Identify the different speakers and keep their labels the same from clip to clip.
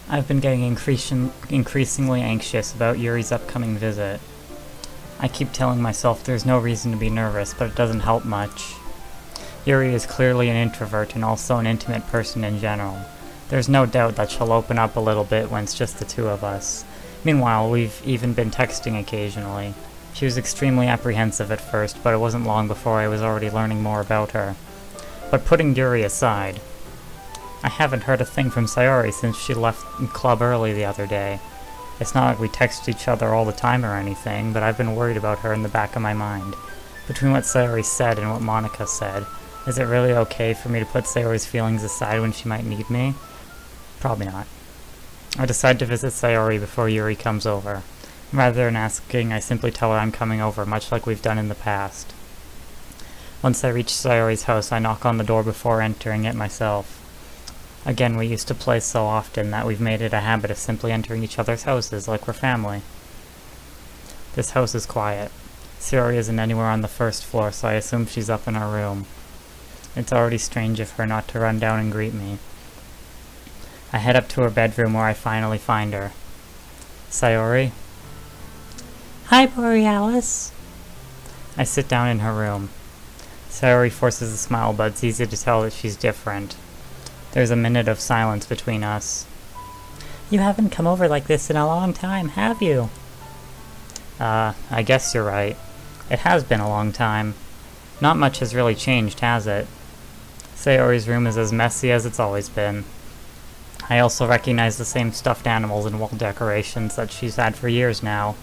Speaker 1: I've been getting increasingly anxious about Yuri's upcoming visit. I keep telling myself there's no reason to be nervous, but it doesn't help much. Yuri is clearly an introvert and also an intimate person in general. There's no doubt that she'll open up a little bit when it's just the two of us. Meanwhile, we've even been texting occasionally. She was extremely apprehensive at first, but it wasn't long before I was already learning more about her. But putting Yuri aside, I haven't heard a thing from Sayori since she left club early the other day. It's not like we text each other all the time or anything, but I've been worried about her in the back of my mind. Between what Sayori said and what Monica said, is it really okay for me to put Sayori's feelings aside when she might need me? Probably not. I decide to visit Sayori before Yuri comes over. Rather than asking, I simply tell her I'm coming over, much like we've done in the past. Once I reach Sayori's house, I knock on the door before entering it myself. Again, we used to play so often that we've made it a habit of simply entering each other's houses like we're family. This house is quiet. Sayori isn't anywhere on the first floor, so I assume she's up in her room. It's already strange of her not to run down and greet me. I head up to her bedroom where I finally find her. Sayori?
Speaker 2: Hi, Borealis.
Speaker 1: I sit down in her room. Sayori forces a smile, but it's easy to tell that she's different. There's a minute of silence between us.
Speaker 2: You haven't come over like this in a long time, have you?
Speaker 1: I guess you're right. It has been a long time. Not much has really changed, has it? Sayori's room is as messy as it's always been. I also recognize the same stuffed animals and wall decorations that she's had for years now.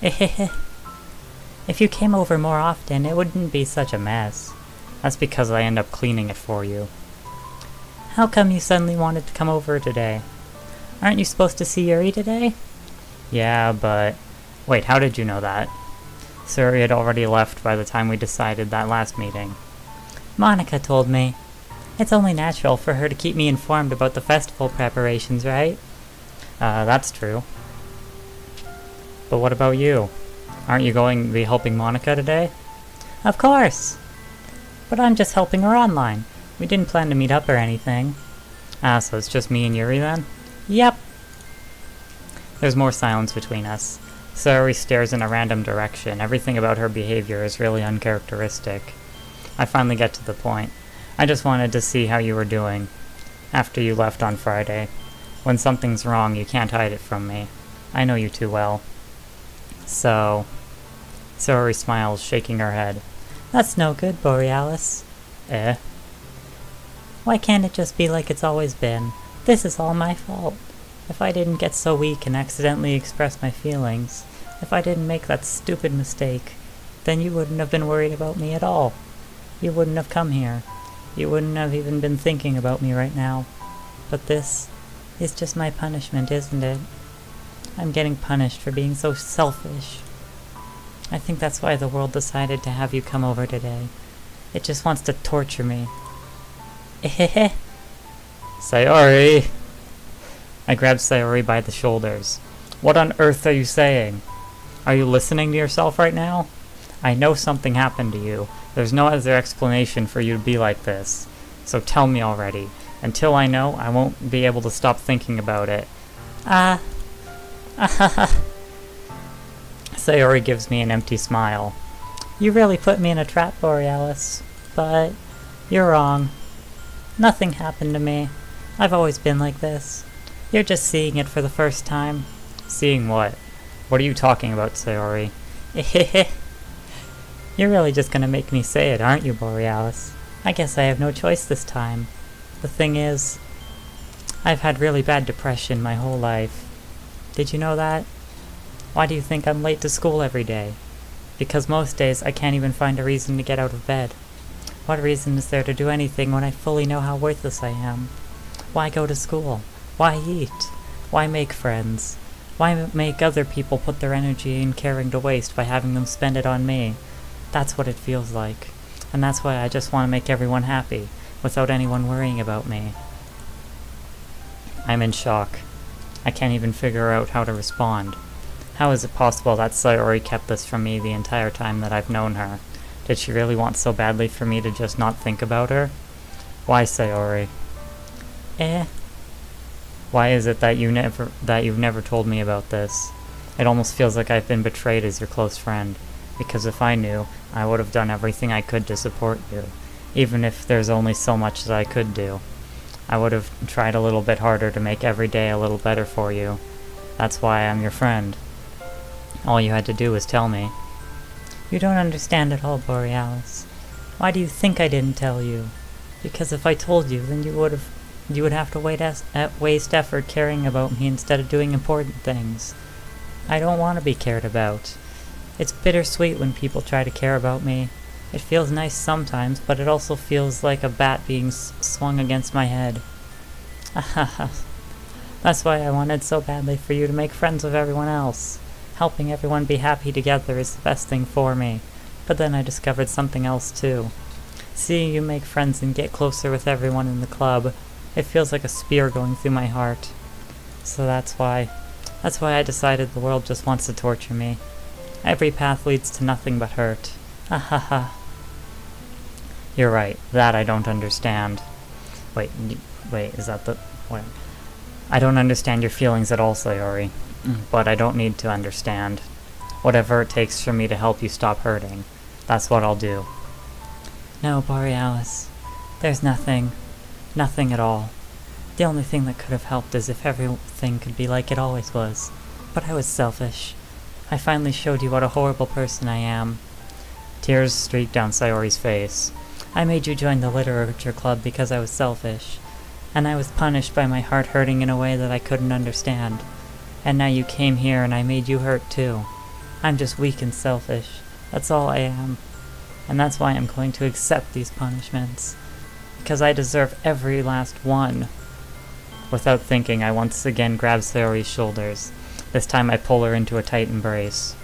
Speaker 2: If you came over more often, it wouldn't be such a mess.
Speaker 1: That's because I end up cleaning it for you.
Speaker 2: How come you suddenly wanted to come over today? Aren't you supposed to see Yuri today?
Speaker 1: Yeah, but... Wait, how did you know that? Sayori had already left by the time we decided that last meeting.
Speaker 2: Monica told me. It's only natural for her to keep me informed about the festival preparations, right?
Speaker 1: That's true. But what about you? Aren't you going to be helping Monica today?
Speaker 2: Of course! But I'm just helping her online. We didn't plan to meet up or anything.
Speaker 1: Ah, so it's just me and Yuri then?
Speaker 2: Yep.
Speaker 1: There's more silence between us. Sayori stares in a random direction. Everything about her behavior is really uncharacteristic. I finally get to the point. I just wanted to see how you were doing. After you left on Friday. When something's wrong, you can't hide it from me. I know you too well. So... Sayori smiles, shaking her head.
Speaker 2: That's no good, Borealis.
Speaker 1: Eh?
Speaker 2: Why can't it just be like it's always been? This is all my fault. If I didn't get so weak and accidentally express my feelings, if I didn't make that stupid mistake, then you wouldn't have been worried about me at all. You wouldn't have come here. You wouldn't have even been thinking about me right now. But this is just my punishment, isn't it? I'm getting punished for being so selfish. I think that's why the world decided to have you come over today. It just wants to torture me.
Speaker 1: Sayori! I grab Sayori by the shoulders. What on earth are you saying? Are you listening to yourself right now? I know something happened to you. There's no other explanation for you to be like this. So tell me already. Until I know, I won't be able to stop thinking about it. Sayori gives me an empty smile.
Speaker 2: You really put me in a trap, Borealis. But you're wrong. Nothing happened to me. I've always been like this. You're just seeing it for the first time.
Speaker 1: Seeing what? What are you talking about, Sayori?
Speaker 2: You're really just gonna make me say it, aren't you, Borealis? I guess I have no choice this time. The thing is, I've had really bad depression my whole life. Did you know that? Why do you think I'm late to school every day? Because most days I can't even find a reason to get out of bed. What reason is there to do anything when I fully know how worthless I am? Why go to school? Why eat? Why make friends? Why make other people put their energy and caring to waste by having them spend it on me? That's what it feels like. And that's why I just want to make everyone happy, without anyone worrying about me.
Speaker 1: I'm in shock. I can't even figure out how to respond. How is it possible that Sayori kept this from me the entire time that I've known her? Did she really want so badly for me to just not think about her? Why, Sayori? Why is it that you've never told me about this? It almost feels like I've been betrayed as your close friend, because if I knew, I would have done everything I could to support you, even if there's only so much that I could do. I would have tried a little bit harder to make every day a little better for you. That's why I'm your friend. All you had to do was tell me.
Speaker 2: You don't understand at all, Borealis. Why do you think I didn't tell you? Because if I told you, then you would have to waste effort caring about me instead of doing important things. I don't want to be cared about. It's bittersweet when people try to care about me. It feels nice sometimes, but it also feels like a bat being swung against my head. That's why I wanted so badly for you to make friends with everyone else. Helping everyone be happy together is the best thing for me. But then I discovered something else too. Seeing you make friends and get closer with everyone in the club, it feels like a spear going through my heart. So that's why I decided the world just wants to torture me. Every path leads to nothing but hurt.
Speaker 1: You're right. That I don't understand. Wait, is that the... Wait. I don't understand your feelings at all, Sayori. But I don't need to understand. Whatever it takes for me to help you stop hurting, that's what I'll do.
Speaker 2: No, Borealis. There's nothing. Nothing at all. The only thing that could have helped is if everything could be like it always was. But I was selfish. I finally showed you what a horrible person I am.
Speaker 1: Tears streaked down Sayori's face.
Speaker 2: I made you join the literature club because I was selfish. And I was punished by my heart hurting in a way that I couldn't understand. And now you came here and I made you hurt too. I'm just weak and selfish. That's all I am. And that's why I'm going to accept these punishments. Because I deserve every last one.
Speaker 1: Without thinking, I once again grab Sayori's shoulders. This time I pull her into a tight embrace.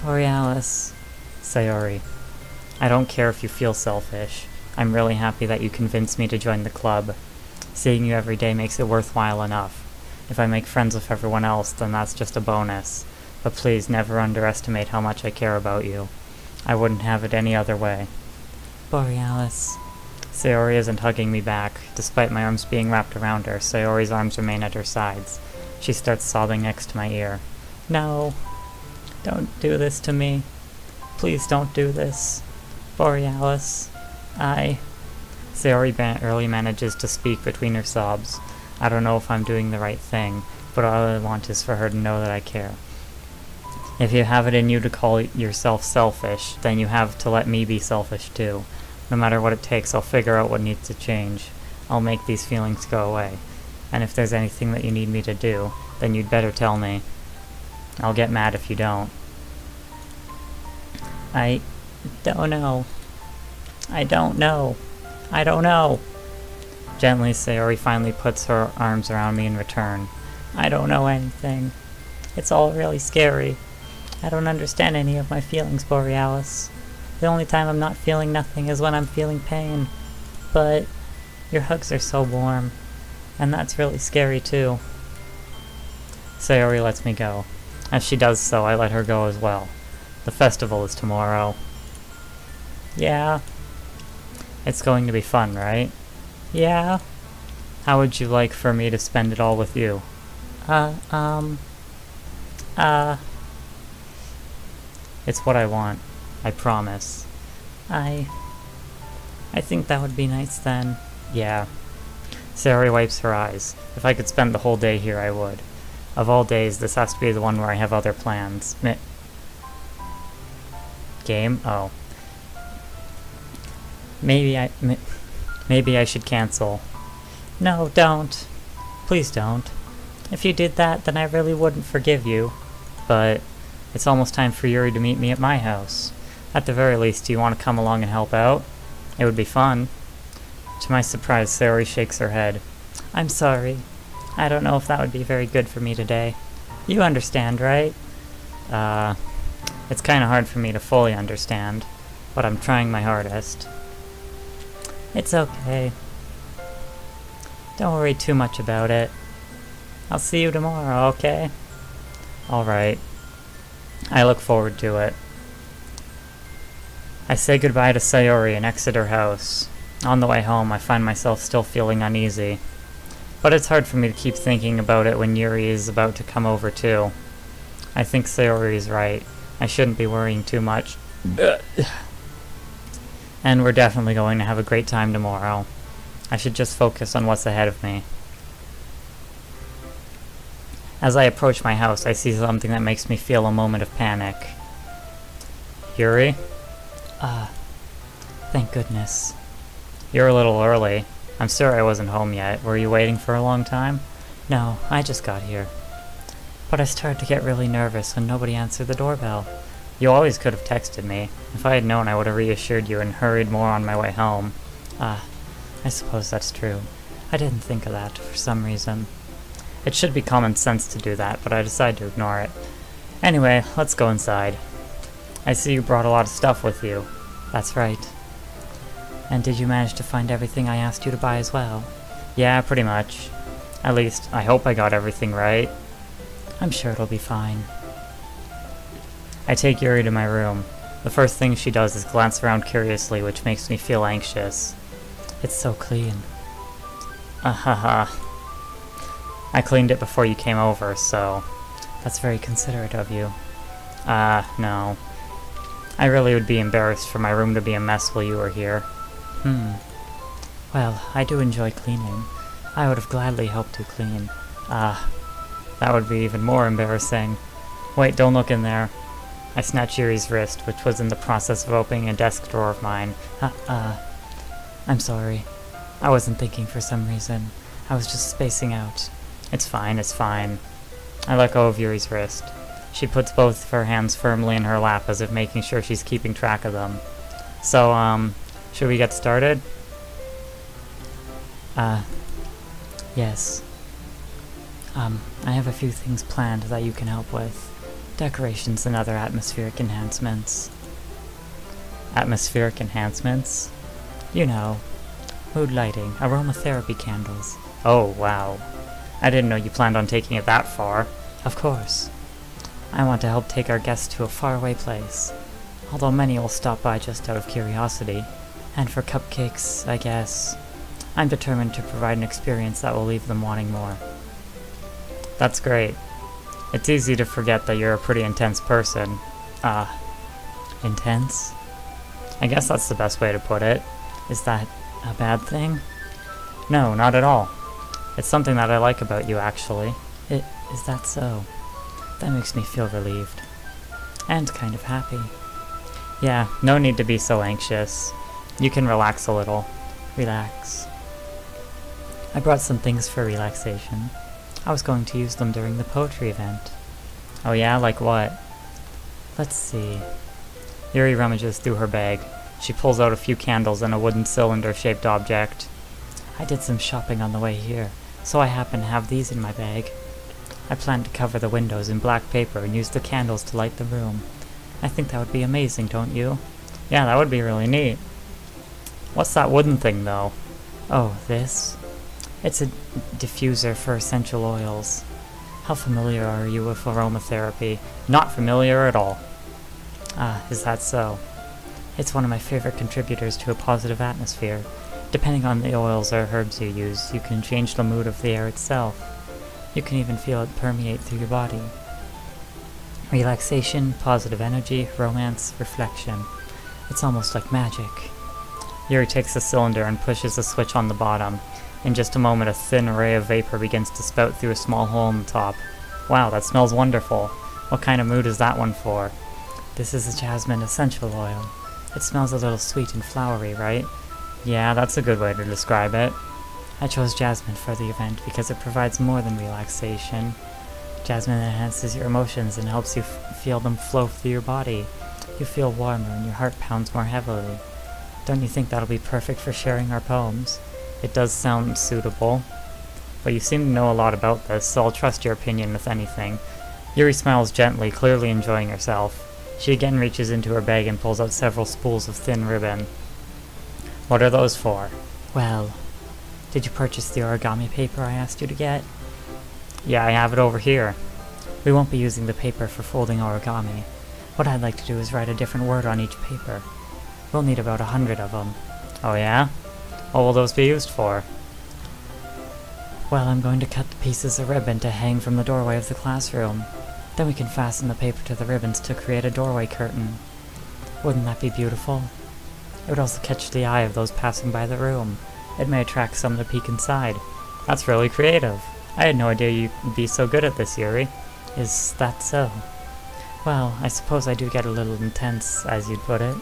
Speaker 2: Borealis.
Speaker 1: Sayori, I don't care if you feel selfish. I'm really happy that you convinced me to join the club. Seeing you every day makes it worthwhile enough. If I make friends with everyone else, then that's just a bonus. But please never underestimate how much I care about you. I wouldn't have it any other way.
Speaker 2: Borealis.
Speaker 1: Sayori isn't hugging me back. Despite my arms being wrapped around her, Sayori's arms remain at her sides. She starts sobbing next to my ear.
Speaker 2: No. Don't do this to me. Please don't do this. Borealis.
Speaker 1: Sayori barely manages to speak between her sobs. I don't know if I'm doing the right thing, but all I want is for her to know that I care. If you have it in you to call yourself selfish, then you have to let me be selfish too. No matter what it takes, I'll figure out what needs to change. I'll make these feelings go away. And if there's anything that you need me to do, then you'd better tell me. I'll get mad if you don't.
Speaker 2: I don't know. I don't know. I don't know.
Speaker 1: Gently, Sayori finally puts her arms around me in return.
Speaker 2: I don't know anything. It's all really scary. I don't understand any of my feelings, Borealis. The only time I'm not feeling nothing is when I'm feeling pain. But your hugs are so warm, and that's really scary too.
Speaker 1: Sayori lets me go. As she does so, I let her go as well. The festival is tomorrow.
Speaker 2: Yeah.
Speaker 1: It's going to be fun, right?
Speaker 2: Yeah.
Speaker 1: How would you like for me to spend it all with you? It's what I want. I promise.
Speaker 2: I think that would be nice then.
Speaker 1: Yeah. Sayori wipes her eyes. If I could spend the whole day here, I would. Of all days, this has to be the one where I have other plans. Game? Oh. Maybe I should cancel.
Speaker 2: No, don't. Please don't. If you did that, then I really wouldn't forgive you.
Speaker 1: But it's almost time for Yuri to meet me at my house. At the very least, do you want to come along and help out? It would be fun. To my surprise, Sayori shakes her head.
Speaker 2: I'm sorry. I don't know if that would be very good for me today. You understand, right?
Speaker 1: It's kind of hard for me to fully understand, but I'm trying my hardest.
Speaker 2: It's okay. Don't worry too much about it. I'll see you tomorrow, okay?
Speaker 1: Alright. I look forward to it. I say goodbye to Sayori and exit her house. On the way home, I find myself still feeling uneasy. But it's hard for me to keep thinking about it when Yuri is about to come over too. I think Sayori's right. I shouldn't be worrying too much. And we're definitely going to have a great time tomorrow. I should just focus on what's ahead of me. As I approach my house, I see something that makes me feel a moment of panic. Yuri?
Speaker 2: Thank goodness.
Speaker 1: You're a little early. I'm sorry I wasn't home yet. Were you waiting for a long time?
Speaker 2: No, I just got here. But I started to get really nervous when nobody answered the doorbell.
Speaker 1: You always could have texted me. If I had known, I would have reassured you and hurried more on my way home.
Speaker 2: I suppose that's true. I didn't think of that for some reason.
Speaker 1: It should be common sense to do that, but I decided to ignore it. Anyway, let's go inside. I see you brought a lot of stuff with you.
Speaker 2: That's right. And did you manage to find everything I asked you to buy as well?
Speaker 1: Yeah, pretty much. At least, I hope I got everything right.
Speaker 2: I'm sure it'll be fine.
Speaker 1: I take Yuri to my room. The first thing she does is glance around curiously, which makes me feel anxious.
Speaker 2: It's so clean.
Speaker 1: Ahaha. I cleaned it before you came over, so...
Speaker 2: That's very considerate of you.
Speaker 1: No. I really would be embarrassed for my room to be a mess while you were here.
Speaker 2: Well, I do enjoy cleaning. I would have gladly helped you clean.
Speaker 1: That would be even more embarrassing. Wait, don't look in there. I snatched Yuri's wrist, which was in the process of opening a desk drawer of mine.
Speaker 2: I'm sorry. I wasn't thinking for some reason. I was just spacing out.
Speaker 1: It's fine, it's fine. I let go of Yuri's wrist. She puts both of her hands firmly in her lap as if making sure she's keeping track of them. So, should we get started?
Speaker 2: Yes. I have a few things planned that you can help with. Decorations and other atmospheric enhancements.
Speaker 1: Atmospheric enhancements?
Speaker 2: You know, mood lighting, aromatherapy candles.
Speaker 1: Oh, wow. I didn't know you planned on taking it that far.
Speaker 2: Of course. I want to help take our guests to a faraway place, although many will stop by just out of curiosity. And for cupcakes, I guess, I'm determined to provide an experience that will leave them wanting more.
Speaker 1: That's great. It's easy to forget that you're a pretty intense person.
Speaker 2: Intense?
Speaker 1: I guess that's the best way to put it.
Speaker 2: Is that a bad thing?
Speaker 1: No, not at all. It's something that I like about you, actually.
Speaker 2: Is that so? That makes me feel relieved. And kind of happy.
Speaker 1: Yeah, no need to be so anxious. You can relax a little.
Speaker 2: Relax. I brought some things for relaxation. I was going to use them during the poetry event.
Speaker 1: Oh yeah, like what?
Speaker 2: Let's see.
Speaker 1: Yuri rummages through her bag. She pulls out a few candles and a wooden cylinder-shaped object.
Speaker 2: I did some shopping on the way here, so I happen to have these in my bag. I plan to cover the windows in black paper and use the candles to light the room. I think that would be amazing, don't you?
Speaker 1: Yeah, that would be really neat. What's that wooden thing, though?
Speaker 2: Oh, this? It's a diffuser for essential oils. How familiar are you with aromatherapy?
Speaker 1: Not familiar at all.
Speaker 2: Is that so? It's one of my favorite contributors to a positive atmosphere. Depending on the oils or herbs you use, you can change the mood of the air itself. You can even feel it permeate through your body. Relaxation, positive energy, romance, reflection. It's almost like magic.
Speaker 1: Yuri takes the cylinder and pushes the switch on the bottom. In just a moment, a thin array of vapor begins to spout through a small hole in the top. Wow, that smells wonderful. What kind of mood is that one for?
Speaker 2: This is a jasmine essential oil. It smells a little sweet and flowery, right?
Speaker 1: Yeah, that's a good way to describe it.
Speaker 2: I chose jasmine for the event because it provides more than relaxation. Jasmine enhances your emotions and helps you feel them flow through your body. You feel warmer and your heart pounds more heavily. Don't you think that'll be perfect for sharing our poems?
Speaker 1: It does sound suitable. But you seem to know a lot about this, so I'll trust your opinion with anything. Yuri smiles gently, clearly enjoying herself. She again reaches into her bag and pulls out several spools of thin ribbon. What are those for?
Speaker 2: Well, did you purchase the origami paper I asked you to get?
Speaker 1: Yeah, I have it over here.
Speaker 2: We won't be using the paper for folding origami. What I'd like to do is write a different word on each paper. We'll need about 100 of them.
Speaker 1: Oh yeah? What will those be used for?
Speaker 2: Well, I'm going to cut the pieces of ribbon to hang from the doorway of the classroom. Then we can fasten the paper to the ribbons to create a doorway curtain. Wouldn't that be beautiful? It would also catch the eye of those passing by the room. It may attract some to peek inside.
Speaker 1: That's really creative. I had no idea you'd be so good at this, Yuri.
Speaker 2: Is that so? Well, I suppose I do get a little intense, as you'd put it.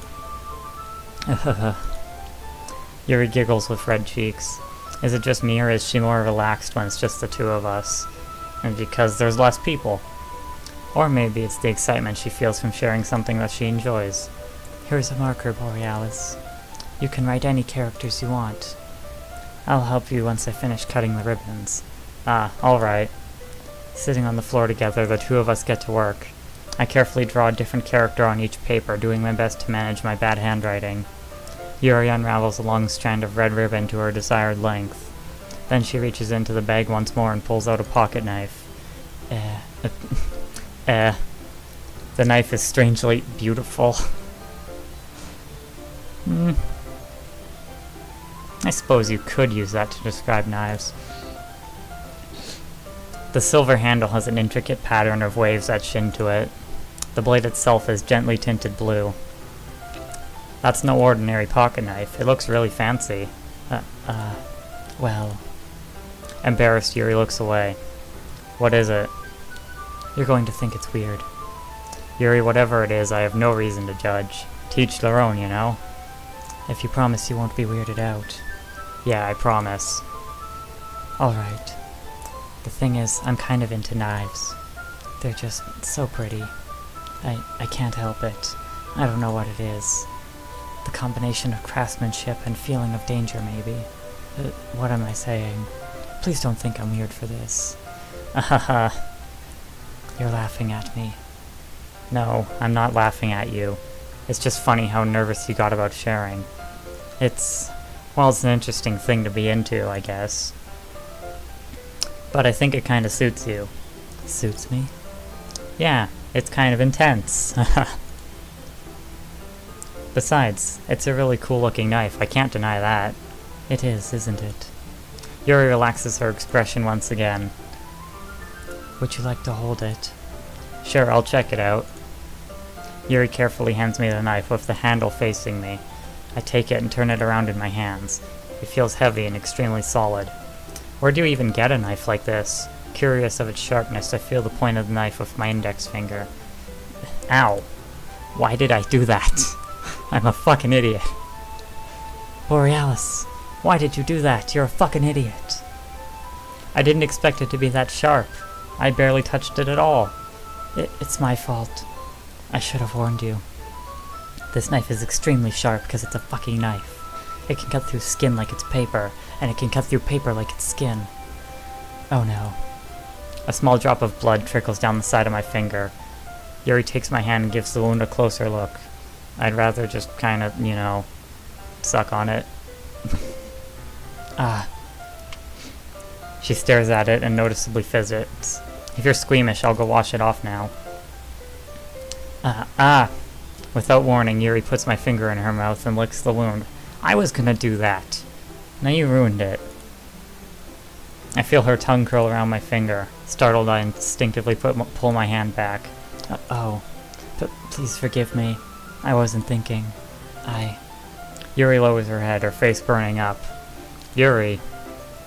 Speaker 1: Yuri giggles with red cheeks. Is it just me, or is she more relaxed when it's just the two of us? And because there's less people? Or maybe it's the excitement she feels from sharing something that she enjoys.
Speaker 2: Here's a marker, Borealis. You can write any characters you want. I'll help you once I finish cutting the ribbons.
Speaker 1: Ah, alright. Sitting on the floor together, the two of us get to work. I carefully draw a different character on each paper, doing my best to manage my bad handwriting. Yuri unravels a long strand of red ribbon to her desired length. Then she reaches into the bag once more and pulls out a pocket knife. The knife is strangely beautiful. I suppose you could use that to describe knives. The silver handle has an intricate pattern of waves etched into it. The blade itself is gently tinted blue. That's no ordinary pocket knife. It looks really fancy.
Speaker 2: Well...
Speaker 1: Embarrassed, Yuri looks away. What is it?
Speaker 2: You're going to think it's weird.
Speaker 1: Yuri, whatever it is, I have no reason to judge. Teach their own, you know?
Speaker 2: If you promise you won't be weirded out.
Speaker 1: Yeah, I promise.
Speaker 2: Alright. The thing is, I'm kind of into knives. They're just so pretty. I can't help it. I don't know what it is. The combination of craftsmanship and feeling of danger, maybe. What am I saying? Please don't think I'm weird for this.
Speaker 1: Ahaha.
Speaker 2: You're laughing at me.
Speaker 1: No, I'm not laughing at you. It's just funny how nervous you got about sharing. It's an interesting thing to be into, I guess. But I think it kind of suits you.
Speaker 2: Suits me?
Speaker 1: Yeah, it's kind of intense. Besides, it's a really cool looking knife, I can't deny that.
Speaker 2: It is, isn't it?
Speaker 1: Yuri relaxes her expression once again.
Speaker 2: Would you like to hold it?
Speaker 1: Sure, I'll check it out. Yuri carefully hands me the knife with the handle facing me. I take it and turn it around in my hands. It feels heavy and extremely solid. Where do you even get a knife like this? Curious of its sharpness, I feel the point of the knife with my index finger. Ow! Why did I do that? I'm a fucking idiot.
Speaker 2: Borealis, why did you do that? You're a fucking idiot.
Speaker 1: I didn't expect it to be that sharp. I barely touched it at all.
Speaker 2: It's my fault. I should have warned you. This knife is extremely sharp because it's a fucking knife. It can cut through skin like it's paper, and it can cut through paper like it's skin. Oh no.
Speaker 1: A small drop of blood trickles down the side of my finger. Yuri takes my hand and gives the wound a closer look. I'd rather just kind of, you know, suck on it. She stares at it and noticeably fizzes. If you're squeamish, I'll go wash it off now. Without warning, Yuri puts my finger in her mouth and licks the wound. I was gonna do that. Now you ruined it. I feel her tongue curl around my finger. Startled, I instinctively pull my hand back.
Speaker 2: Please forgive me. I wasn't thinking.
Speaker 1: Yuri lowers her head, her face burning up. Yuri,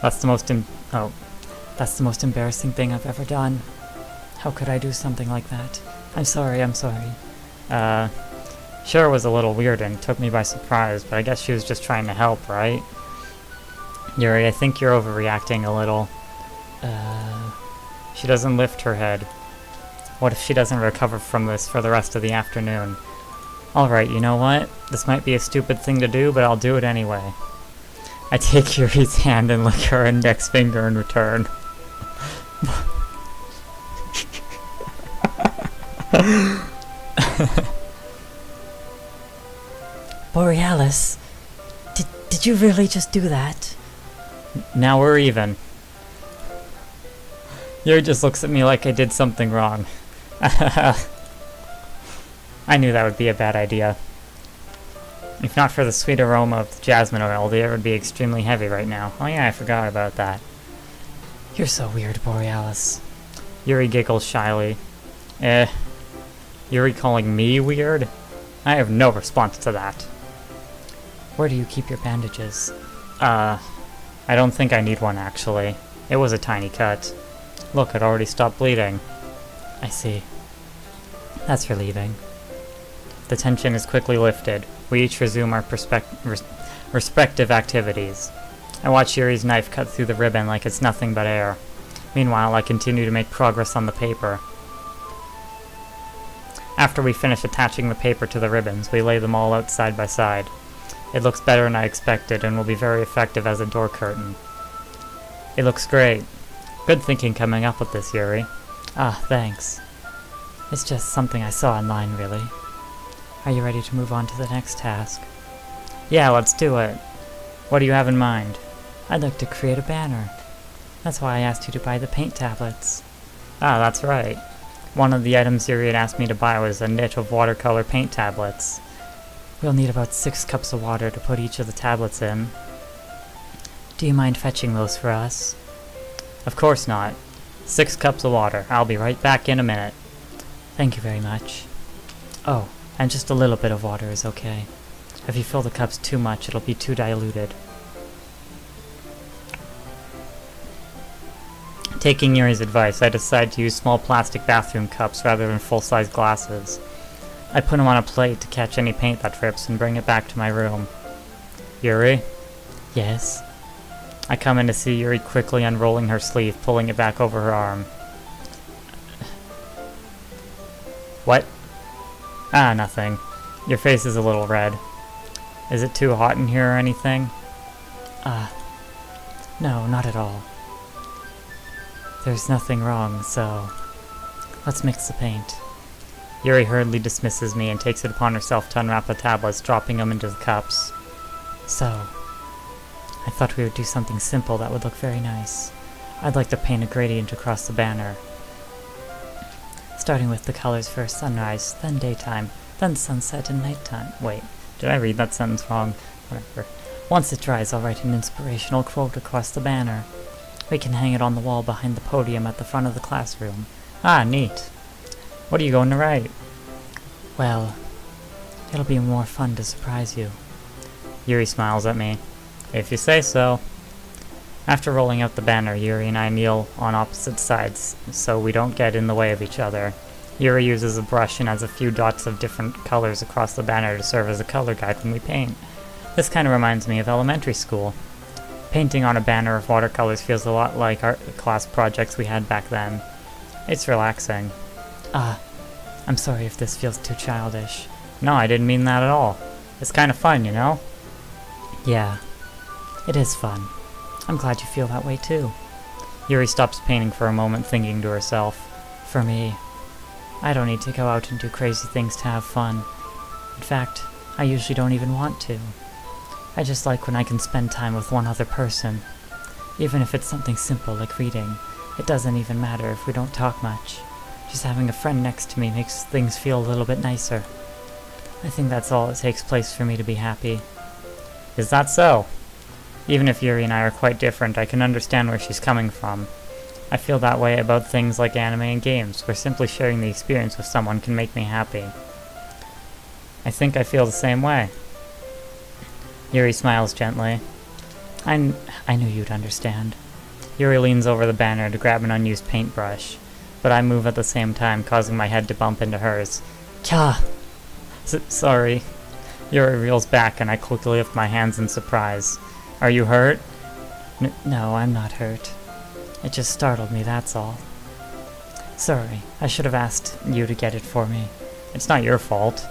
Speaker 1: that's the most
Speaker 2: embarrassing thing I've ever done. How could I do something like that? I'm sorry.
Speaker 1: Sure, it was a little weird and took me by surprise, but I guess she was just trying to help, right? Yuri, I think you're overreacting a little. She doesn't lift her head. What if she doesn't recover from this for the rest of the afternoon? Alright, you know what? This might be a stupid thing to do, but I'll do it anyway. I take Yuri's hand and lick her index finger in return.
Speaker 2: Borealis, did you really just do that?
Speaker 1: Now we're even. Yuri just looks at me like I did something wrong. I knew that would be a bad idea. If not for the sweet aroma of the jasmine oil, the air would be extremely heavy right now. Oh yeah, I forgot about that.
Speaker 2: You're so weird, Borealis.
Speaker 1: Yuri giggles shyly. Yuri calling me weird? I have no response to that.
Speaker 2: Where do you keep your bandages?
Speaker 1: I don't think I need one, actually. It was a tiny cut. Look, it already stopped bleeding.
Speaker 2: I see. That's relieving.
Speaker 1: The tension is quickly lifted. We each resume our respective activities. I watch Yuri's knife cut through the ribbon like it's nothing but air. Meanwhile, I continue to make progress on the paper. After we finish attaching the paper to the ribbons, we lay them all out side by side. It looks better than I expected and will be very effective as a door curtain. It looks great. Good thinking coming up with this, Yuri.
Speaker 2: Ah, thanks. It's just something I saw online, really. Are you ready to move on to the next task?
Speaker 1: Yeah, let's do it. What do you have in mind?
Speaker 2: I'd like to create a banner. That's why I asked you to buy the paint tablets.
Speaker 1: Ah, that's right. One of the items Yuri had asked me to buy was a knit of watercolor paint tablets.
Speaker 2: We'll need about 6 cups of water to put each of the tablets in. Do you mind fetching those for us?
Speaker 1: Of course not. 6 cups of water. I'll be right back in a minute.
Speaker 2: Thank you very much. Oh, and just a little bit of water is okay. If you fill the cups too much, it'll be too diluted.
Speaker 1: Taking Yuri's advice, I decide to use small plastic bathroom cups rather than full-size glasses. I put them on a plate to catch any paint that drips and bring it back to my room. Yuri?
Speaker 2: Yes?
Speaker 1: I come in to see Yuri quickly unrolling her sleeve, pulling it back over her arm. What? Ah, nothing. Your face is a little red. Is it too hot in here or anything?
Speaker 2: No, not at all. There's nothing wrong, so let's mix the paint.
Speaker 1: Yuri hurriedly dismisses me and takes it upon herself to unwrap the tablets, dropping them into the cups.
Speaker 2: So, I thought we would do something simple that would look very nice. I'd like to paint a gradient across the banner. Starting with the colors first: sunrise, then daytime, then sunset and nighttime.
Speaker 1: Wait, did I read that sentence wrong? Whatever.
Speaker 2: Once it dries, I'll write an inspirational quote across the banner. We can hang it on the wall behind the podium at the front of the classroom.
Speaker 1: Ah, neat. What are you going to write?
Speaker 2: Well, it'll be more fun to surprise you.
Speaker 1: Yuri smiles at me. If you say so. After rolling out the banner, Yuri and I kneel on opposite sides so we don't get in the way of each other. Yuri uses a brush and adds a few dots of different colors across the banner to serve as a color guide when we paint. This kind of reminds me of elementary school. Painting on a banner of watercolors feels a lot like art class projects we had back then. It's relaxing.
Speaker 2: I'm sorry if this feels too childish.
Speaker 1: No, I didn't mean that at all. It's kind of fun, you know?
Speaker 2: Yeah, it is fun. I'm glad you feel that way too.
Speaker 1: Yuri stops painting for a moment, thinking to herself.
Speaker 2: For me, I don't need to go out and do crazy things to have fun. In fact, I usually don't even want to. I just like when I can spend time with one other person. Even if it's something simple like reading, it doesn't even matter if we don't talk much. Just having a friend next to me makes things feel a little bit nicer. I think that's all it takes place for me to be happy.
Speaker 1: Is that so? Even if Yuri and I are quite different, I can understand where she's coming from. I feel that way about things like anime and games, where simply sharing the experience with someone can make me happy. I think I feel the same way. Yuri smiles gently.
Speaker 2: I knew you'd understand.
Speaker 1: Yuri leans over the banner to grab an unused paintbrush, but I move at the same time, causing my head to bump into hers.
Speaker 2: Kya!
Speaker 1: Sorry. Yuri reels back and I quickly lift my hands in surprise. Are you hurt?
Speaker 2: No, I'm not hurt. It just startled me, that's all. Sorry, I should have asked you to get it for me.
Speaker 1: It's not your fault.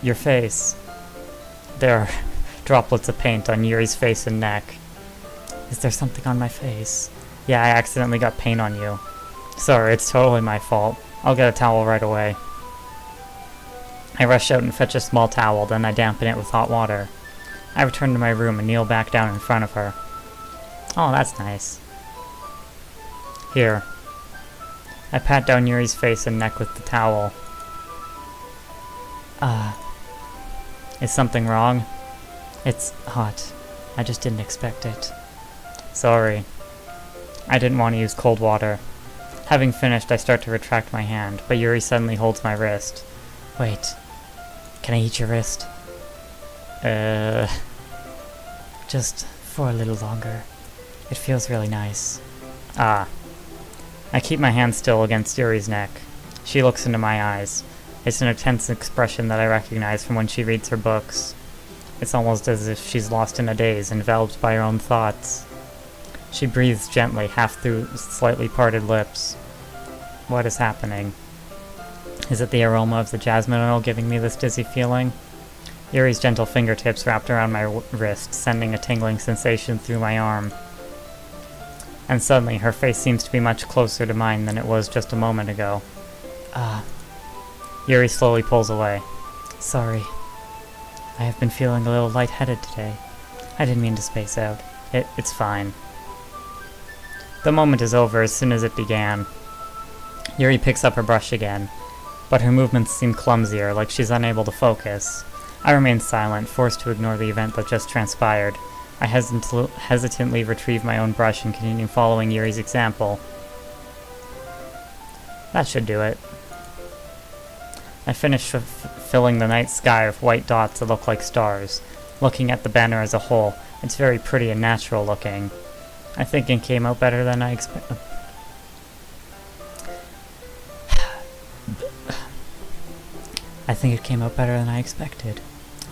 Speaker 1: Your face. There are droplets of paint on Yuri's face and neck.
Speaker 2: Is there something on my face?
Speaker 1: Yeah, I accidentally got paint on you. Sorry, it's totally my fault. I'll get a towel right away. I rush out and fetch a small towel, then I dampen it with hot water. I return to my room and kneel back down in front of her. Oh, that's nice. Here. I pat down Yuri's face and neck with the towel. Is something wrong?
Speaker 2: It's hot. I just didn't expect it.
Speaker 1: Sorry. I didn't want to use cold water. Having finished, I start to retract my hand, but Yuri suddenly holds my wrist.
Speaker 2: Wait. Can I eat your wrist? Just for a little longer. It feels really nice.
Speaker 1: Ah. I keep my hand still against Yuri's neck. She looks into my eyes. It's an intense expression that I recognize from when she reads her books. It's almost as if she's lost in a daze, enveloped by her own thoughts. She breathes gently, half through slightly parted lips. What is happening? Is it the aroma of the jasmine oil giving me this dizzy feeling? Yuri's gentle fingertips wrapped around my wrist, sending a tingling sensation through my arm. And suddenly, her face seems to be much closer to mine than it was just a moment ago. Yuri slowly pulls away.
Speaker 2: Sorry. I have been feeling a little lightheaded today. I didn't mean to space out.
Speaker 1: It's fine. The moment is over as soon as it began. Yuri picks up her brush again, but her movements seem clumsier, like she's unable to focus. I remain silent, forced to ignore the event that just transpired. I hesitantly retrieve my own brush and continue following Yuri's example. That should do it. I finish filling the night sky with white dots that look like stars. Looking at the banner as a whole, it's very pretty and natural looking. I think it came out better than I expected.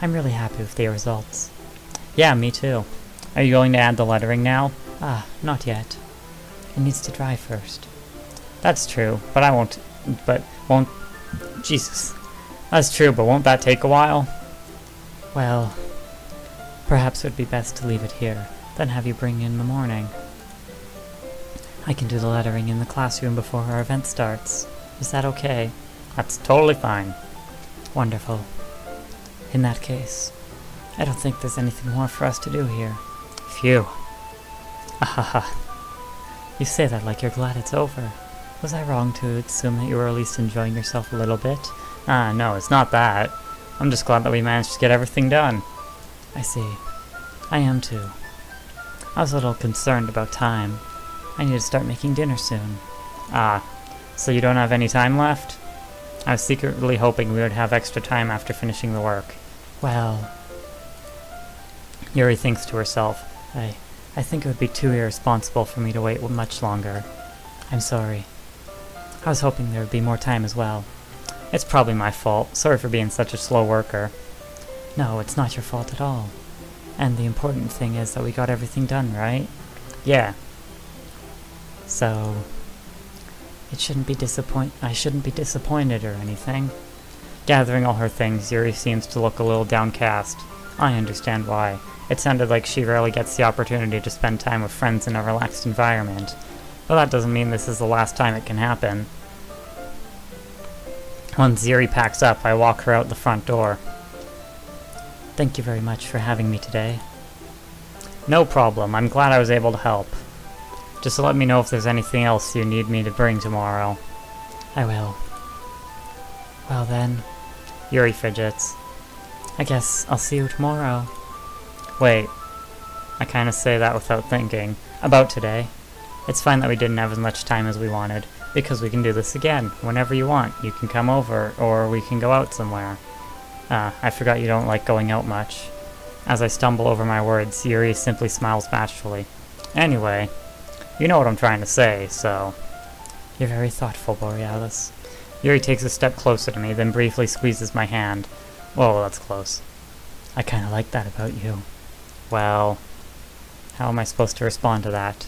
Speaker 2: I'm really happy with the results.
Speaker 1: Yeah, me too. Are you going to add the lettering now?
Speaker 2: Not yet. It needs to dry first.
Speaker 1: That's true, but won't... Jesus. That's true, but won't that take a while?
Speaker 2: Well, perhaps it would be best to leave it here, then have you bring in the morning. I can do the lettering in the classroom before our event starts. Is that okay?
Speaker 1: That's totally fine.
Speaker 2: Wonderful. In that case, I don't think there's anything more for us to do here.
Speaker 1: Phew.
Speaker 2: Ahaha. You say that like you're glad it's over. Was I wrong to assume that you were at least enjoying yourself a little bit?
Speaker 1: No, it's not that. I'm just glad that we managed to get everything done.
Speaker 2: I see. I am too. I was a little concerned about time. I need to start making dinner soon.
Speaker 1: So you don't have any time left? I was secretly hoping we would have extra time after finishing the work.
Speaker 2: Well...
Speaker 1: Yuri thinks to herself.
Speaker 2: I think it would be too irresponsible for me to wait much longer. I'm sorry. I was hoping there would be more time as well.
Speaker 1: It's probably my fault. Sorry for being such a slow worker.
Speaker 2: No, it's not your fault at all. And the important thing is that we got everything done, right?
Speaker 1: Yeah.
Speaker 2: So... I shouldn't be disappointed or anything.
Speaker 1: Gathering all her things, Yuri seems to look a little downcast. I understand why. It sounded like she rarely gets the opportunity to spend time with friends in a relaxed environment. But that doesn't mean this is the last time it can happen. Once Yuri packs up, I walk her out the front door.
Speaker 2: Thank you very much for having me today.
Speaker 1: No problem. I'm glad I was able to help. Just let me know if there's anything else you need me to bring tomorrow.
Speaker 2: I will. Well then...
Speaker 1: Yuri fidgets.
Speaker 2: I guess I'll see you tomorrow.
Speaker 1: Wait. I kind of say that without thinking. About today. It's fine that we didn't have as much time as we wanted, because we can do this again, whenever you want. You can come over, or we can go out somewhere. I forgot you don't like going out much. As I stumble over my words, Yuri simply smiles bashfully. Anyway, you know what I'm trying to say, so...
Speaker 2: You're very thoughtful, Borealis.
Speaker 1: Yuri takes a step closer to me, then briefly squeezes my hand. Whoa, that's close.
Speaker 2: I kinda like that about you.
Speaker 1: Well, how am I supposed to respond to that?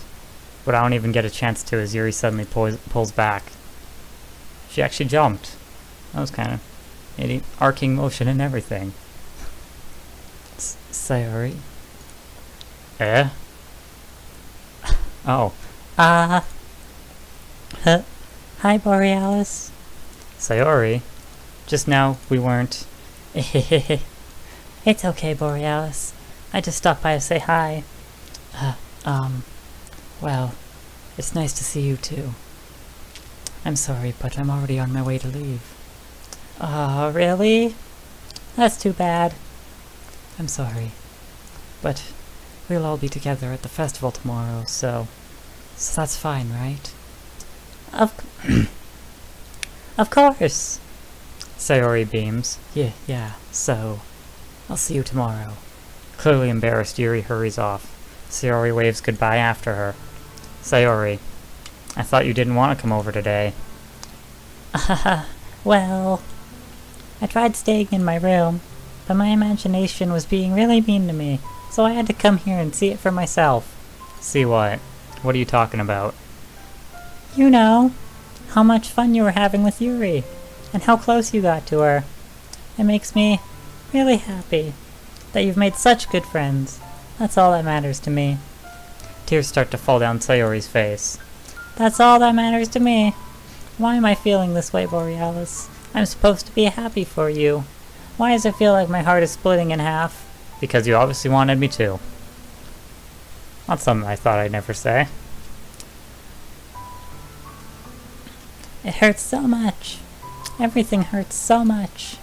Speaker 1: But I don't even get a chance to as Yuri suddenly pulls back. She actually jumped. That was kind of arcing motion and everything.
Speaker 2: Sayori?
Speaker 1: Eh? Oh.
Speaker 2: Hi, Borealis.
Speaker 1: Sayori? Just now, we weren't...
Speaker 2: It's okay, Borealis. I just stopped by to say hi. Well, it's nice to see you too. I'm sorry, but I'm already on my way to leave. Really? That's too bad. I'm sorry. But we'll all be together at the festival tomorrow, so that's fine, right?
Speaker 1: Of of course. Sayori beams.
Speaker 2: Yeah, so I'll see you tomorrow.
Speaker 1: Clearly embarrassed, Yuri hurries off. Sayori waves goodbye after her. Sayori, I thought you didn't want to come over today.
Speaker 2: Well, I tried staying in my room, but my imagination was being really mean to me, so I had to come here and see it for myself.
Speaker 1: See what? What are you talking about?
Speaker 2: You know, how much fun you were having with Yuri, and how close you got to her. It makes me really happy that you've made such good friends. That's all that matters to me.
Speaker 1: Tears start to fall down Sayori's face.
Speaker 2: That's all that matters to me. Why am I feeling this way, Borealis? I'm supposed to be happy for you. Why does it feel like my heart is splitting in half?
Speaker 1: Because you obviously wanted me to. That's something I thought I'd never say.
Speaker 2: It hurts so much. Everything hurts so much.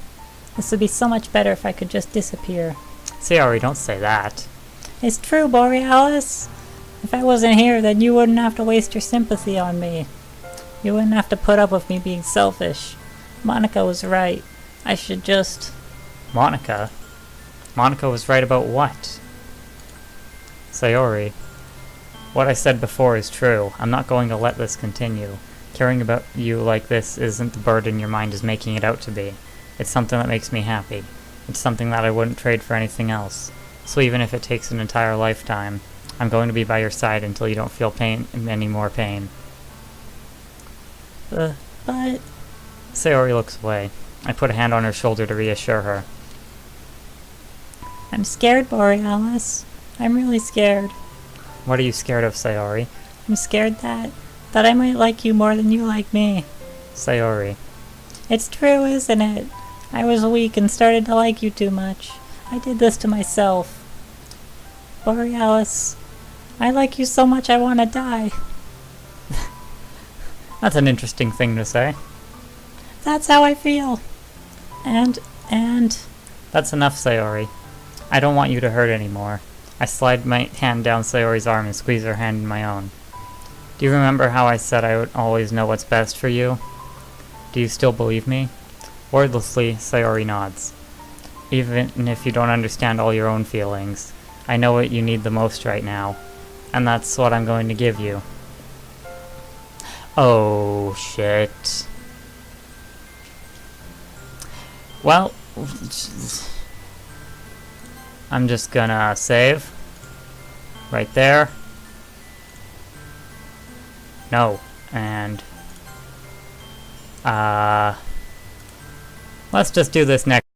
Speaker 2: This would be so much better if I could just disappear.
Speaker 1: Sayori, don't say that.
Speaker 2: It's true, Borealis. If I wasn't here, then you wouldn't have to waste your sympathy on me. You wouldn't have to put up with me being selfish. Monica was right. I should just...
Speaker 1: Monica? Monica was right about what? Sayori, what I said before is true. I'm not going to let this continue. Caring about you like this isn't the burden your mind is making it out to be. It's something that makes me happy. It's something that I wouldn't trade for anything else. So even if it takes an entire lifetime, I'm going to be by your side until you don't feel any more pain.
Speaker 2: But...
Speaker 1: Sayori looks away. I put a hand on her shoulder to reassure her.
Speaker 2: I'm scared, Borealis. I'm really scared.
Speaker 1: What are you scared of, Sayori?
Speaker 2: I'm scared that I might like you more than you like me.
Speaker 1: Sayori.
Speaker 2: It's true, isn't it? I was weak and started to like you too much. I did this to myself. Borealis, I like you so much I want to die.
Speaker 1: That's an interesting thing to say.
Speaker 2: That's how I feel. And...
Speaker 1: That's enough, Sayori. I don't want you to hurt anymore. I slide my hand down Sayori's arm and squeeze her hand in my own. Do you remember how I said I would always know what's best for you? Do you still believe me? Wordlessly, Sayori nods. Even if you don't understand all your own feelings, I know what you need the most right now, and that's what I'm going to give you. Oh, shit. Well, I'm just gonna save. Right there. No. And, let's just do this next.